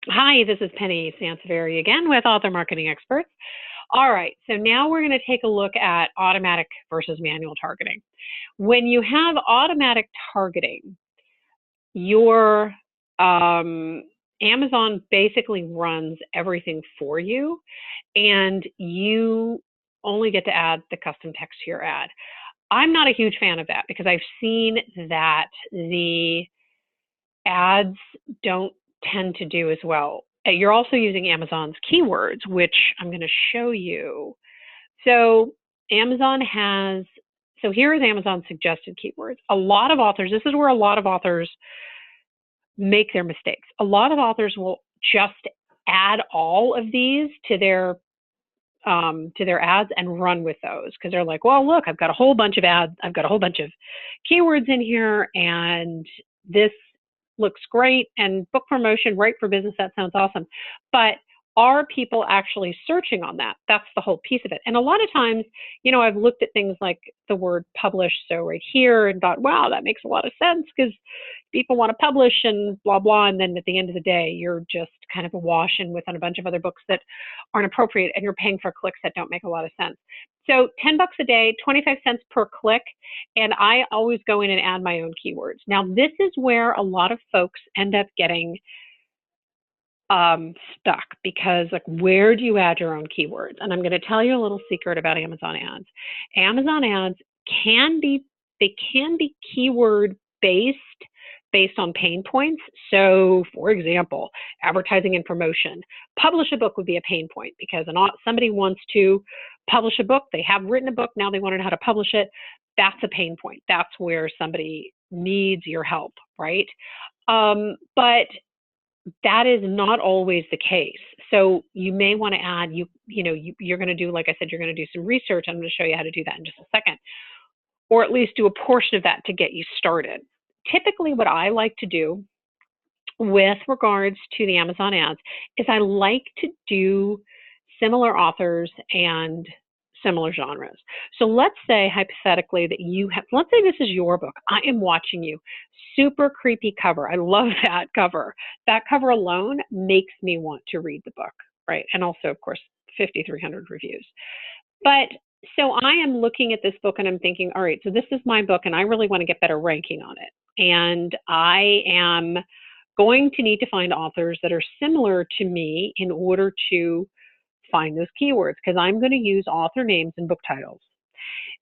Hi, this is Penny Sansevieri again with Author Marketing Experts. All right, so now we're going to take a look at automatic versus manual targeting. When you have automatic targeting, your Amazon basically runs everything for you, and you only get to add the custom text to your ad. I'm not a huge fan of that because I've seen that the ads don't tend to do as well. You're also using Amazon's keywords, which I'm going to show you. So Amazon has, so here is Amazon's suggested keywords. A lot of authors, this is where a lot of authors make their mistakes. A lot of authors will just add all of these to their ads and run with those because they're like, well, look, I've got a whole bunch of ads, I've got a whole bunch of keywords in here, and this looks great, and book promotion, right for business, that sounds awesome. But are people actually searching on that? That's the whole piece of it. And a lot of times, I've looked at things like the word publish, so right here, and thought, wow, that makes a lot of sense because people want to publish and blah, blah. And then at the end of the day, you're just kind of awash in with a bunch of other books that aren't appropriate, and you're paying for clicks that don't make a lot of sense. So 10 bucks a day, 25 cents per click, and I always go in and add my own keywords. Now, this is where a lot of folks end up getting stuck because, like, where do you add your own keywords? And I'm going to tell you a little secret about Amazon ads. Amazon ads can be keyword based on pain points. So, for example, advertising and promotion. Publish a book would be a pain point because somebody wants to publish a book. They have written a book. Now they want to know how to publish it. That's a pain point. That's where somebody needs your help, right? But that is not always the case. So you may want to add, you're going to do, like I said, you're going to do some research. I'm going to show you how to do that in just a second, or at least do a portion of that to get you started. Typically, what I like to do with regards to the Amazon ads is I like to do similar authors and similar genres. So let's say hypothetically that let's say this is your book. I am watching you. Super creepy cover. I love that cover. That cover alone makes me want to read the book, right? And also, of course, 5,300 reviews. But so I am looking at this book and I'm thinking, all right, so this is my book and I really want to get better ranking on it. And I am going to need to find authors that are similar to me in order to find those keywords because I'm going to use author names and book titles.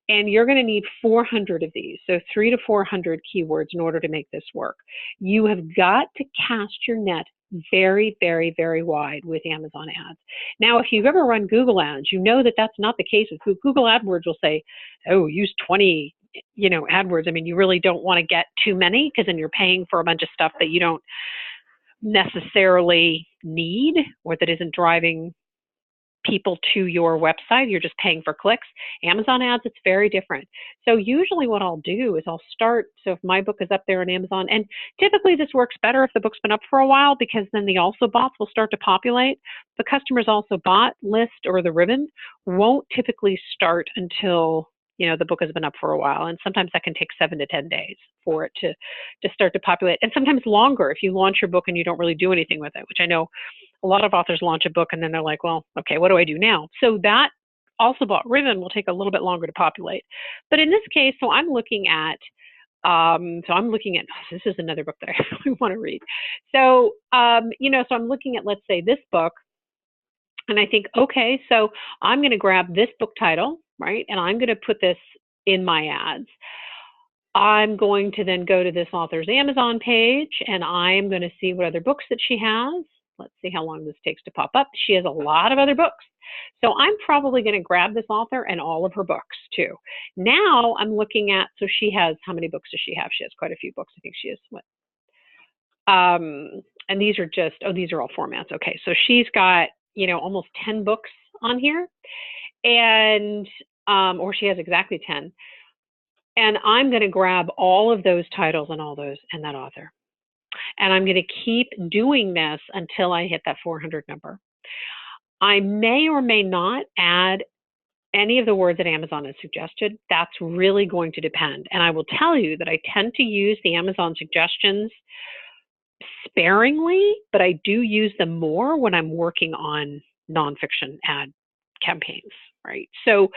And you're going to need 400 of these, so 300 to 400 keywords in order to make this work. You have got to cast your net very, very, very wide with Amazon ads. Now, if you've ever run Google ads, you know that that's not the case with Google AdWords. Will say, oh, use 20, AdWords. I mean, you really don't want to get too many because then you're paying for a bunch of stuff that you don't necessarily need or that isn't driving people to your website. You're just paying for clicks. Amazon ads, it's very different. So usually what I'll do is I'll start, so if my book is up there on Amazon, and typically this works better if the book's been up for a while because then the also bots will start to populate. The customer's also bot list or the ribbon won't typically start until the book has been up for a while, and sometimes that can take 7 to 10 days for it to start to populate, and sometimes longer if you launch your book and you don't really do anything with it, which I know a lot of authors launch a book and then they're like, well, okay, what do I do now? So that also bought ribbon will take a little bit longer to populate. But in this case, so I'm looking at, this is another book that I really want to read. So, so I'm looking at, let's say, this book, and I think, okay, so I'm going to grab this book title, right? And I'm going to put this in my ads. I'm going to then go to this author's Amazon page, and I'm going to see what other books that she has. Let's see how long this takes to pop up. She has a lot of other books. So I'm probably going to grab this author and all of her books too. Now I'm looking at, so she has, how many books does she have? She has quite a few books. I think she has, and these are just, these are all formats. Okay, so she's got, almost 10 books on here, and, or she has exactly 10. And I'm going to grab all of those titles and all those and that author. And I'm going to keep doing this until I hit that 400 number. I may or may not add any of the words that Amazon has suggested. That's really going to depend. And I will tell you that I tend to use the Amazon suggestions sparingly, but I do use them more when I'm working on nonfiction ad campaigns, right? So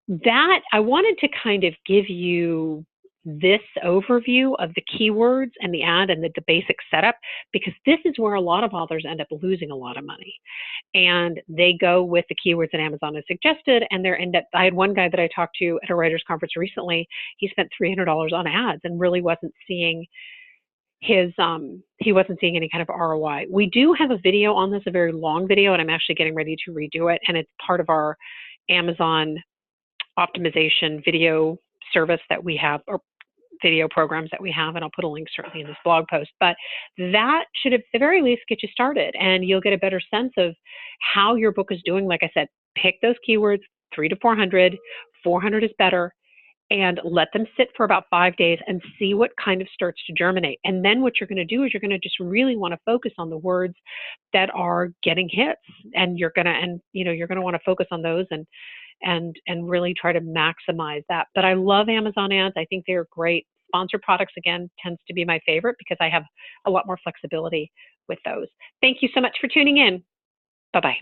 that I wanted to kind of give you this overview of the keywords and the ad and the basic setup, because this is where a lot of authors end up losing a lot of money. And they go with the keywords that Amazon has suggested, and they're end up. I had one guy that I talked to at a writers conference recently. He spent $300 on ads and really wasn't seeing he wasn't seeing any kind of ROI. We do have a video on this, a very long video, and I'm actually getting ready to redo it, and it's part of our Amazon optimization video service that we have, or video programs that we have, and I'll put a link certainly in this blog post. But that should at the very least get you started, and you'll get a better sense of how your book is doing. Like I said, pick those keywords, 300 to 400. 400 is better, and let them sit for about 5 days and see what kind of starts to germinate. And then what you're going to do is you're going to just really want to focus on the words that are getting hits, and you're going to want to focus on those and really try to maximize that. But I love Amazon ads. I think they're great. Sponsored products, again, tends to be my favorite because I have a lot more flexibility with those. Thank you so much for tuning in. Bye-bye.